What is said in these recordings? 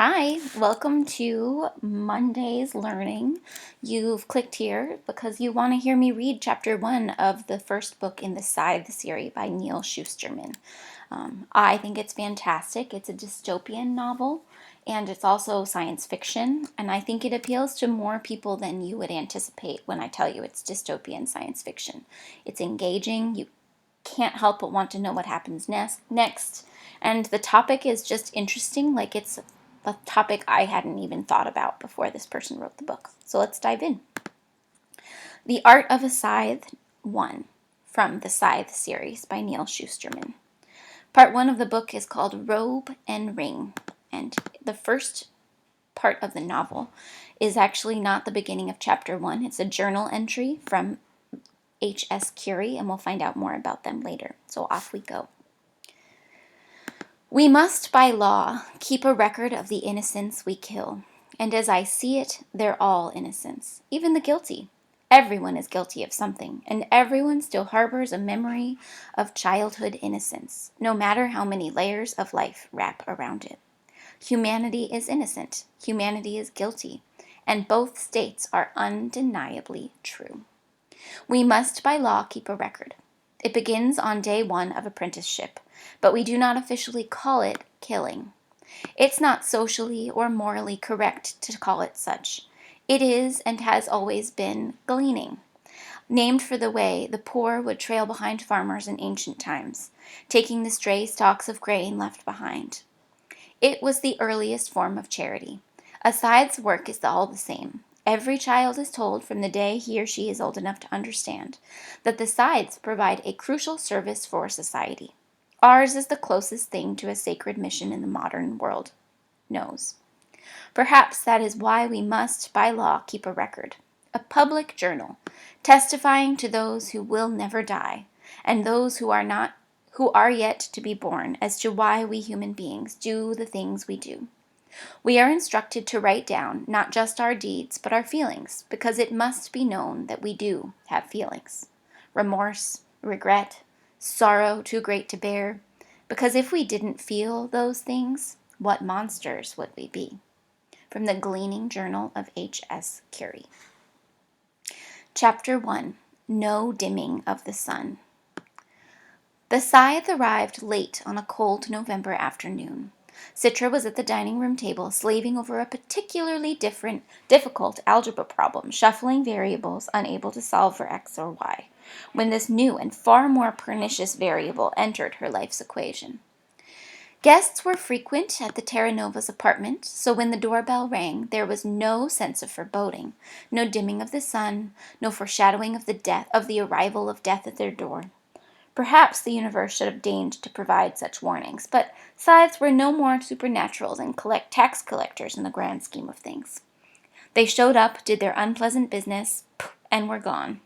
Hi, welcome to Monday's Learning. You've clicked here because you want to hear me read chapter 1 of the first book in the Scythe series by Neil Shusterman. I think it's fantastic. It's a dystopian novel and it's also science fiction, and I think it appeals to more people than you would anticipate when I tell you it's dystopian science fiction. It's engaging. You can't help but want to know what happens next. And the topic is just interesting, like it's a topic I hadn't even thought about before this person wrote the book. So let's dive in. The Art of a Scythe 1 from the Scythe series by Neil Shusterman. Part 1 of the book is called Robe and Ring, and the first part of the novel is actually not the beginning of chapter 1. It's a journal entry from H.S. Curie, and we'll find out more about them later. So off we go. We must, by law, keep a record of the innocents we kill, and as I see it, they're all innocents, even the guilty. Everyone is guilty of something, and everyone still harbors a memory of childhood innocence, no matter how many layers of life wrap around it. Humanity is innocent, humanity is guilty, and both states are undeniably true. We must by law keep a record. It begins on day 1 of apprenticeship, but we do not officially call it killing. It's not socially or morally correct to call it such. It is and has always been gleaning, named for the way the poor would trail behind farmers in ancient times, taking the stray stalks of grain left behind. It was the earliest form of charity. A scythe's work is all the same. Every child is told from the day he or she is old enough to understand that the scythes provide a crucial service for society. Ours is the closest thing to a sacred mission in the modern world knows. Perhaps that is why we must, by law, keep a record, a public journal, testifying to those who will never die, and those who are yet to be born, as to why we human beings do the things we do. We are instructed to write down not just our deeds, but our feelings, because it must be known that we do have feelings. Remorse, regret, sorrow too great to bear, because if we didn't feel those things, what monsters would we be? From the Gleaning Journal of H.S. Curie. Chapter 1. No Dimming of the Sun. The scythe arrived late on a cold November afternoon. Citra was at the dining room table, slaving over a particularly difficult algebra problem, shuffling variables unable to solve for x or y, when this new and far more pernicious variable entered her life's equation. Guests were frequent at the Terranova's apartment, so when the doorbell rang, there was no sense of foreboding, no dimming of the sun, no foreshadowing of the arrival of death at their door. Perhaps the universe should have deigned to provide such warnings, but scythes were no more supernatural than tax collectors in the grand scheme of things. They showed up, did their unpleasant business, and were gone.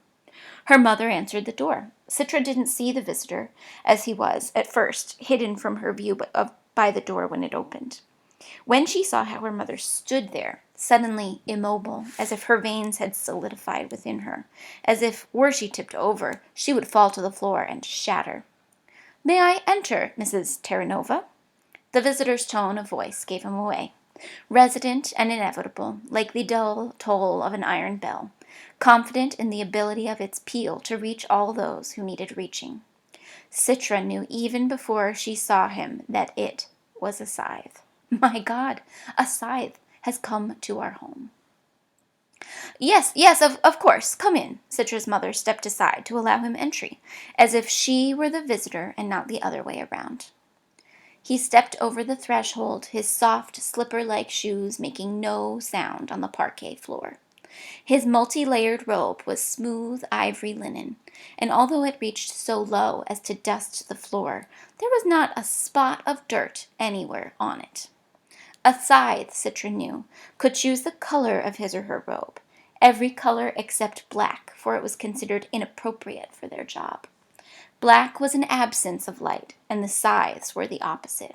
Her mother answered the door. Citra didn't see the visitor, as he was, at first, hidden from her view by the door when it opened. When she saw how her mother stood there, suddenly immobile, as if her veins had solidified within her, as if, were she tipped over, she would fall to the floor and shatter. "May I enter, Mrs. Terranova?" The visitor's tone of voice gave him away. Resident and inevitable, like the dull toll of an iron bell, confident in the ability of its peal to reach all those who needed reaching. Citra knew even before she saw him that it was a scythe. My God, a scythe has come to our home. Yes, of course, come in. Citra's mother stepped aside to allow him entry, as if she were the visitor and not the other way around. He stepped over the threshold, his soft, slipper-like shoes making no sound on the parquet floor. His multi-layered robe was smooth ivory linen, and although it reached so low as to dust the floor, there was not a spot of dirt anywhere on it. A scythe, Citra knew, could choose the color of his or her robe, every color except black, for it was considered inappropriate for their job. Black was an absence of light, and the scythes were the opposite.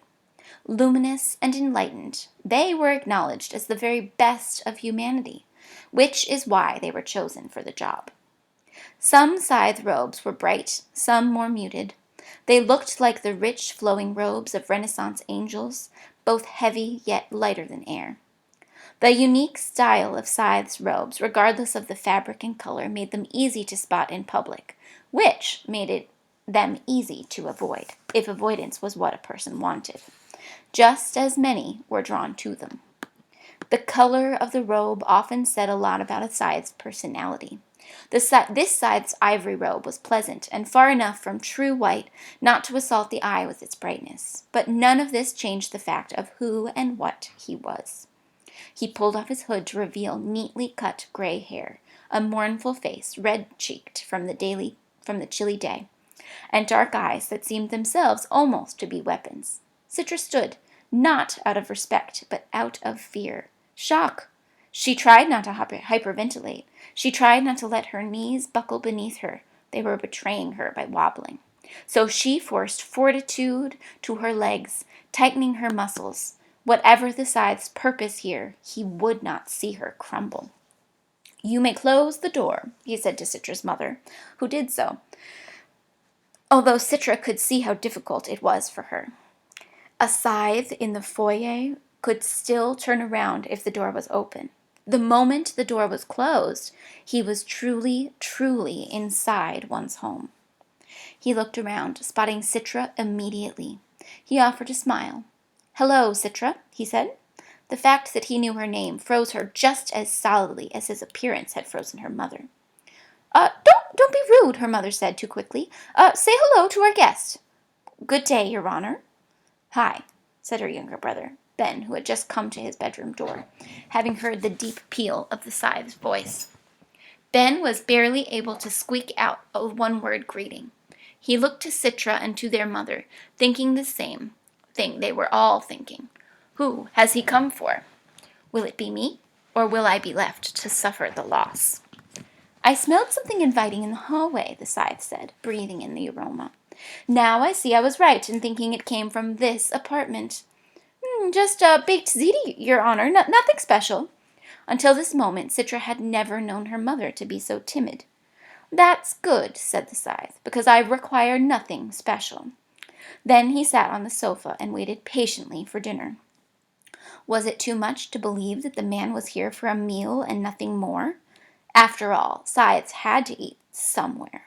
Luminous and enlightened, they were acknowledged as the very best of humanity, which is why they were chosen for the job. Some scythe robes were bright, some more muted. They looked like the rich, flowing robes of Renaissance angels, both heavy yet lighter than air. The unique style of Scythe's robes, regardless of the fabric and color, made them easy to spot in public, which made them easy to avoid, if avoidance was what a person wanted. Just as many were drawn to them. The color of the robe often said a lot about a Scythe's personality. This Scythe's ivory robe was pleasant and far enough from true white not to assault the eye with its brightness, but none of this changed the fact of who and what he was. He pulled off his hood to reveal neatly cut gray hair, a mournful face, red-cheeked from the chilly day, and dark eyes that seemed themselves almost to be weapons. Citra stood, not out of respect, but out of fear. Shock. She tried not to hyperventilate. She tried not to let her knees buckle beneath her. They were betraying her by wobbling. So she forced fortitude to her legs, tightening her muscles. Whatever the Scythe's purpose here, he would not see her crumble. "You may close the door," he said to Citra's mother, who did so, although Citra could see how difficult it was for her. A Scythe in the foyer could still turn around if the door was open. The moment the door was closed, he was truly, truly inside one's home. He looked around, spotting Citra immediately. He offered a smile. "Hello, Citra," he said. The fact that he knew her name froze her just as solidly as his appearance had frozen her mother. Don't be rude," her mother said too quickly. Say hello to our guest." "Good day, Your Honor." "Hi," said her younger brother, Ben, who had just come to his bedroom door, having heard the deep peal of the Scythe's voice. Ben was barely able to squeak out a one-word greeting. He looked to Citra and to their mother, thinking the same thing they were all thinking. Who has he come for? Will it be me, or will I be left to suffer the loss? "I smelled something inviting in the hallway," the Scythe said, breathing in the aroma. "Now I see I was right in thinking it came from this apartment." Just a baked ziti, Your Honor, nothing special." Until this moment, Citra had never known her mother to be so timid. "That's good," said the Scythe, "because I require nothing special." Then he sat on the sofa and waited patiently for dinner. Was it too much to believe that the man was here for a meal and nothing more? After all, Scythes had to eat somewhere.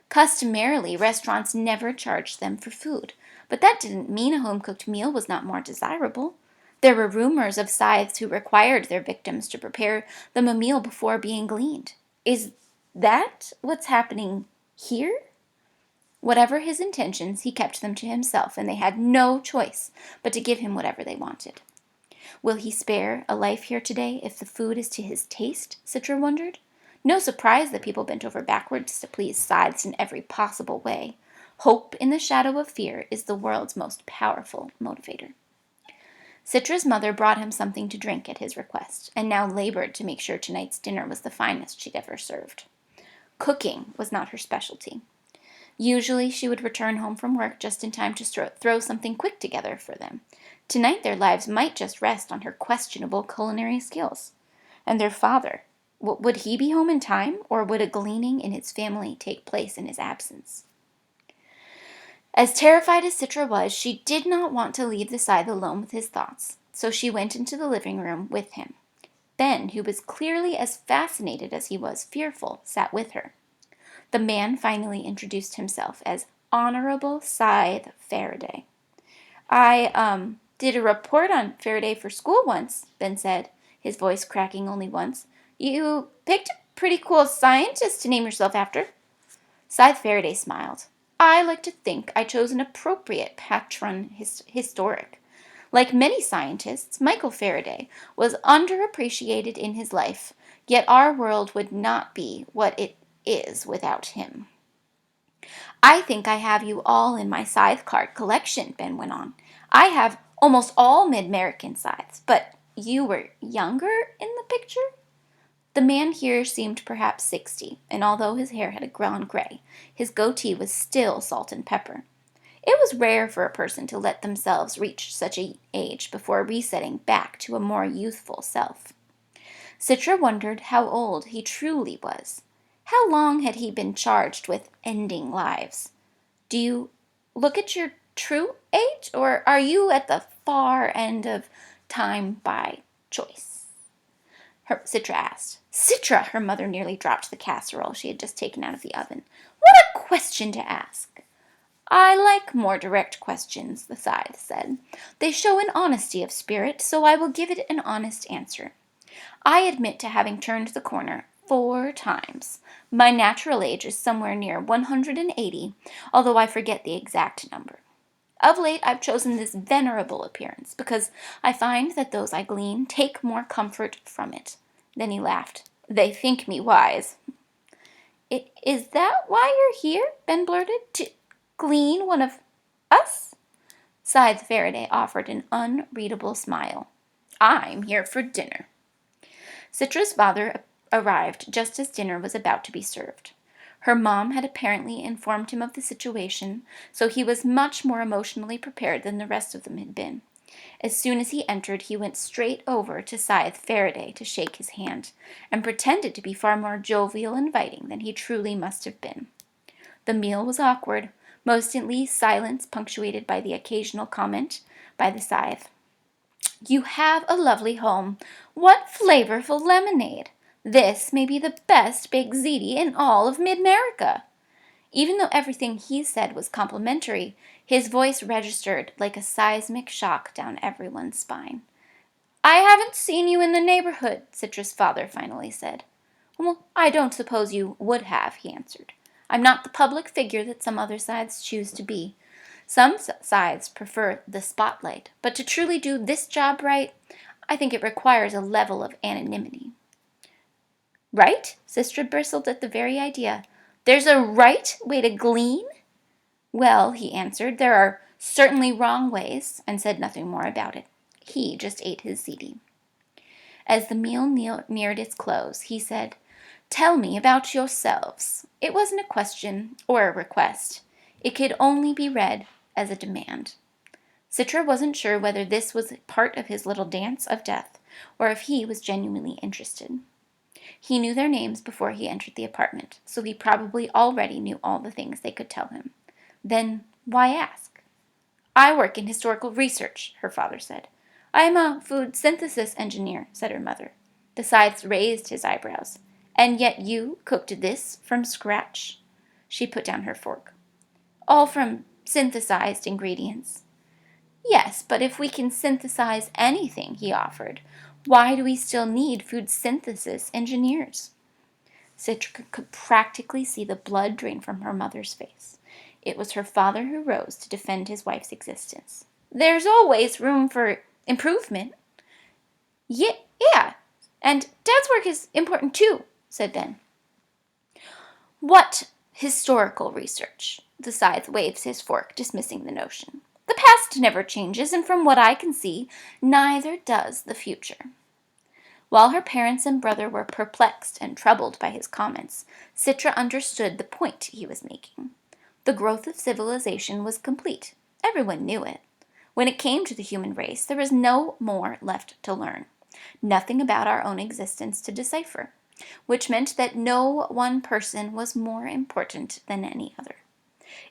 Customarily, restaurants never charged them for food, but that didn't mean a home-cooked meal was not more desirable. There were rumors of Scythes who required their victims to prepare them a meal before being gleaned. Is that what's happening here? Whatever his intentions, he kept them to himself, and they had no choice but to give him whatever they wanted. Will he spare a life here today if the food is to his taste? Citra wondered. No surprise that people bent over backwards to please Scythes in every possible way. Hope in the shadow of fear is the world's most powerful motivator. Citra's mother brought him something to drink at his request, and now labored to make sure tonight's dinner was the finest she'd ever served. Cooking was not her specialty. Usually she would return home from work just in time to throw something quick together for them. Tonight their lives might just rest on her questionable culinary skills. And their father, would he be home in time, or would a gleaning in his family take place in his absence? As terrified as Citra was, she did not want to leave the Scythe alone with his thoughts, so she went into the living room with him. Ben, who was clearly as fascinated as he was fearful, sat with her. The man finally introduced himself as Honorable Scythe Faraday. "I did a report on Faraday for school once," Ben said, his voice cracking only once. "You picked a pretty cool scientist to name yourself after." Scythe Faraday smiled. "I like to think I chose an appropriate patron historic. Like many scientists, Michael Faraday was underappreciated in his life, yet our world would not be what it is without him." "I think I have you all in my scythe card collection," Ben went on. "I have almost all mid-American scythes, but you were younger in the picture?" The man here seemed perhaps 60, and although his hair had gone gray, his goatee was still salt and pepper. It was rare for a person to let themselves reach such an age before resetting back to a more youthful self. Citra wondered how old he truly was. How long had he been charged with ending lives? "Do you look at your true age, or are you at the far end of time by choice? Citra asked. Citra! Her mother nearly dropped the casserole she had just taken out of the oven. What a question to ask! I like more direct questions, the Scythe said. They show an honesty of spirit, so I will give it an honest answer. I admit to having turned the corner 4 times. My natural age is somewhere near 180, although I forget the exact number. Of late I've chosen this venerable appearance, because I find that those I glean take more comfort from it. Then he laughed. They think me wise. Is that why you're here? Ben blurted. To glean one of us? Scythe Faraday offered an unreadable smile. I'm here for dinner. Citra's father arrived just as dinner was about to be served. Her mom had apparently informed him of the situation, so he was much more emotionally prepared than the rest of them had been. As soon as he entered, he went straight over to Scythe Faraday to shake his hand, and pretended to be far more jovial and inviting than he truly must have been. The meal was awkward, mostly silence punctuated by the occasional comment by the Scythe. You have a lovely home. What flavorful lemonade! This may be the best baked ziti in all of Mid-America. Even though everything he said was complimentary, his voice registered like a seismic shock down everyone's spine. I haven't seen you in the neighborhood, Citra's father finally said. Well, I don't suppose you would have, he answered. I'm not the public figure that some other Scythes choose to be. Some Scythes prefer the spotlight, but to truly do this job right, I think it requires a level of anonymity. Right? Sister bristled at the very idea. There's a right way to glean? Well, he answered, there are certainly wrong ways, and said nothing more about it. He just ate his ziti. As the meal neared its close, he said, Tell me about yourselves. It wasn't a question or a request. It could only be read as a demand. Citra wasn't sure whether this was part of his little dance of death, or if he was genuinely interested. He knew their names before he entered the apartment, so he probably already knew all the things they could tell him. Then why ask? I work in historical research, her father said. I am a food synthesis engineer, said her mother. The Scythe raised his eyebrows. And yet you cooked this from scratch? She put down her fork. All from synthesized ingredients. Yes, but if we can synthesize anything, he offered, why do we still need food synthesis engineers? Citra could practically see the blood drain from her mother's face. It was her father who rose to defend his wife's existence. There's always room for improvement. Yeah, and Dad's work is important too, said Ben. What historical research? The Scythe waves his fork, dismissing the notion. The past never changes, and from what I can see, neither does the future. While her parents and brother were perplexed and troubled by his comments, Citra understood the point he was making. The growth of civilization was complete. Everyone knew it. When it came to the human race, there was no more left to learn, nothing about our own existence to decipher, which meant that no one person was more important than any other.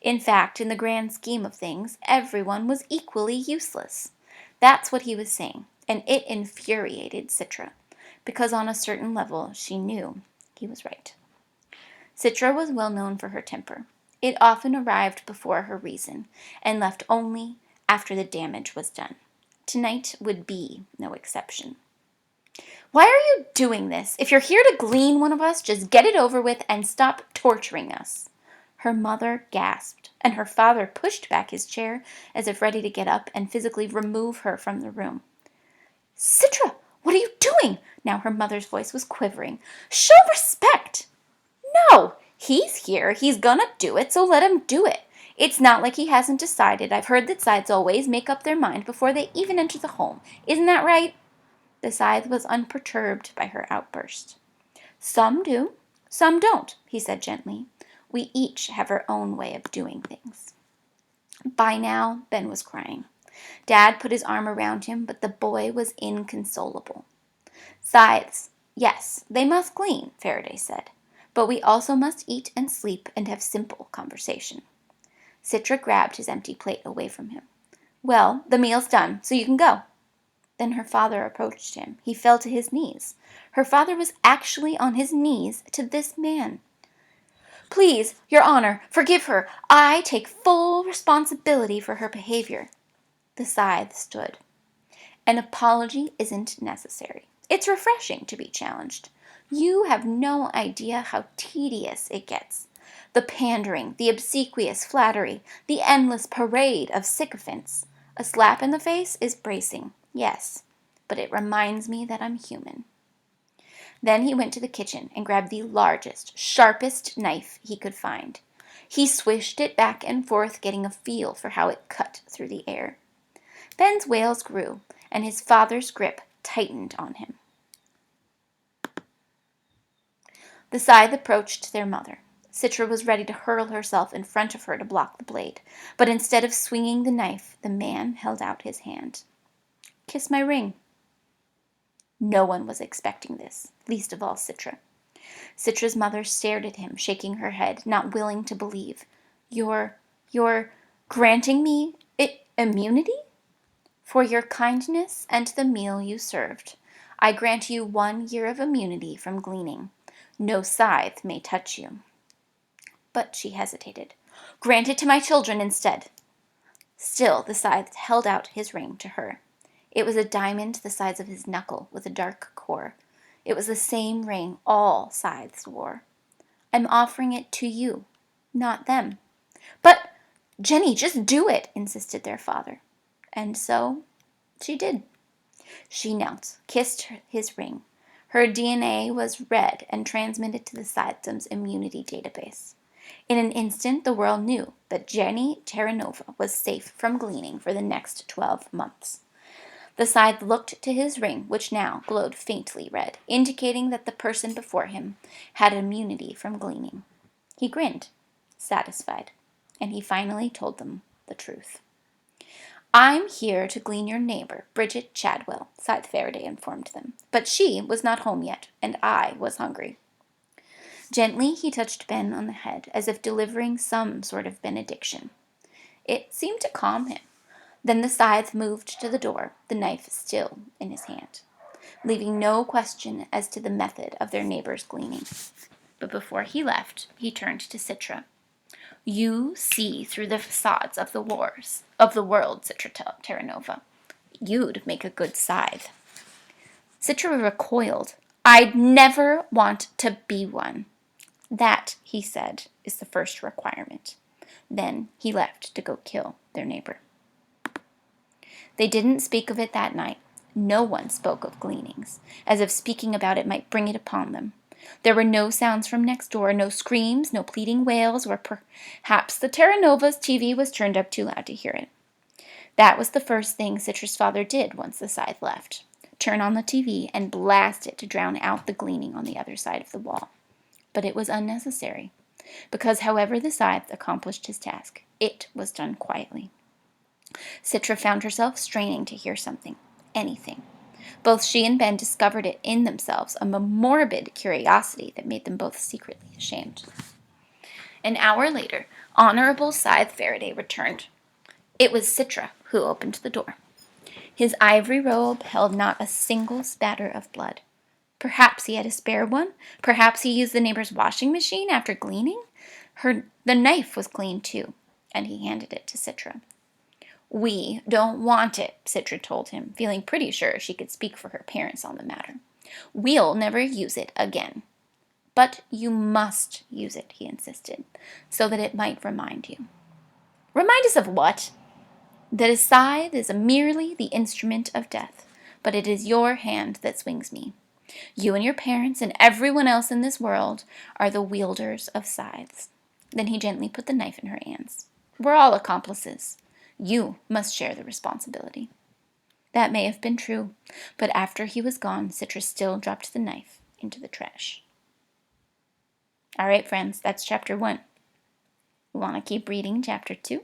In fact, in the grand scheme of things, everyone was equally useless. That's what he was saying, and it infuriated Citra, because on a certain level she knew he was right. Citra was well known for her temper. It often arrived before her reason, and left only after the damage was done. Tonight would be no exception. Why are you doing this? If you're here to glean one of us, just get it over with and stop torturing us. Her mother gasped, and her father pushed back his chair as if ready to get up and physically remove her from the room. Citra, what are you doing? Now her mother's voice was quivering. Show respect! No, he's here. He's gonna do it, so let him do it. It's not like he hasn't decided. I've heard that Scythes always make up their mind before they even enter the home. Isn't that right? The Scythe was unperturbed by her outburst. Some do, some don't, he said gently. We each have our own way of doing things. By now, Ben was crying. Dad put his arm around him, but the boy was inconsolable. Scythes, yes, they must glean, Faraday said, but we also must eat and sleep and have simple conversation. Citra grabbed his empty plate away from him. Well, the meal's done, so you can go. Then her father approached him. He fell to his knees. Her father was actually on his knees to this man. Please, Your Honor, forgive her. I take full responsibility for her behavior. The scythe stood. An apology isn't necessary. It's refreshing to be challenged. You have no idea how tedious it gets. The pandering, the obsequious flattery, the endless parade of sycophants. A slap in the face is bracing, yes, but it reminds me that I'm human. Then he went to the kitchen and grabbed the largest, sharpest knife he could find. He swished it back and forth, getting a feel for how it cut through the air. Ben's wails grew, and his father's grip tightened on him. The scythe approached their mother. Citra was ready to hurl herself in front of her to block the blade, but instead of swinging the knife, the man held out his hand. Kiss my ring. No one was expecting this, least of all Citra. Citra's mother stared at him, shaking her head, not willing to believe. You're granting me immunity? For your kindness and the meal you served, I grant you 1 year of immunity from gleaning. No scythe may touch you. But she hesitated. Grant it to my children instead. Still, the scythe held out his ring to her. It was a diamond the size of his knuckle with a dark core. It was the same ring all scythes wore. I'm offering it to you, not them. But, Jenny, just do it, insisted their father. And so she did. She knelt, kissed his ring. Her DNA was read and transmitted to the Scythedom's immunity database. In an instant, the world knew that Jenny Terranova was safe from gleaning for the next 12 months. The scythe looked to his ring, which now glowed faintly red, indicating that the person before him had immunity from gleaning. He grinned, satisfied, and he finally told them the truth. I'm here to glean your neighbor, Bridget Chadwell, Scythe Faraday informed them. But she was not home yet, and I was hungry. Gently he touched Ben on the head, as if delivering some sort of benediction. It seemed to calm him. Then the scythe moved to the door, the knife still in his hand, leaving no question as to the method of their neighbor's gleaning. But before he left, he turned to Citra. You see through the facades of the world, Citra Terranova. You'd make a good scythe. Citra recoiled. I'd never want to be one. That, he said, is the first requirement. Then he left to go kill their neighbor. They didn't speak of it that night. No one spoke of gleanings, as if speaking about it might bring it upon them. There were no sounds from next door, no screams, no pleading wails, or perhaps the Terranova's TV was turned up too loud to hear it. That was the first thing Citra's father did once the scythe left. Turn on the TV and blast it to drown out the gleaning on the other side of the wall. But it was unnecessary, because however the scythe accomplished his task, it was done quietly. Citra found herself straining to hear something, anything. Both she and Ben discovered it in themselves, a morbid curiosity that made them both secretly ashamed. An hour later, Honorable Scythe Faraday returned. It was Citra who opened the door. His ivory robe held not a single spatter of blood. Perhaps he had a spare one. Perhaps he used the neighbor's washing machine after gleaning. The knife was clean too, and he handed it to Citra. We don't want it, Citra told him, feeling pretty sure she could speak for her parents on the matter. We'll never use it again. But you must use it, he insisted, so that it might remind you. Remind us of what? That a scythe is merely the instrument of death, but it is your hand that swings me. You and your parents and everyone else in this world are the wielders of scythes. Then he gently put the knife in her hands. We're all accomplices. You must share the responsibility. That may have been true, but after he was gone, Citra still dropped the knife into the trash. All right, friends, that's chapter 1. We want to keep reading chapter 2.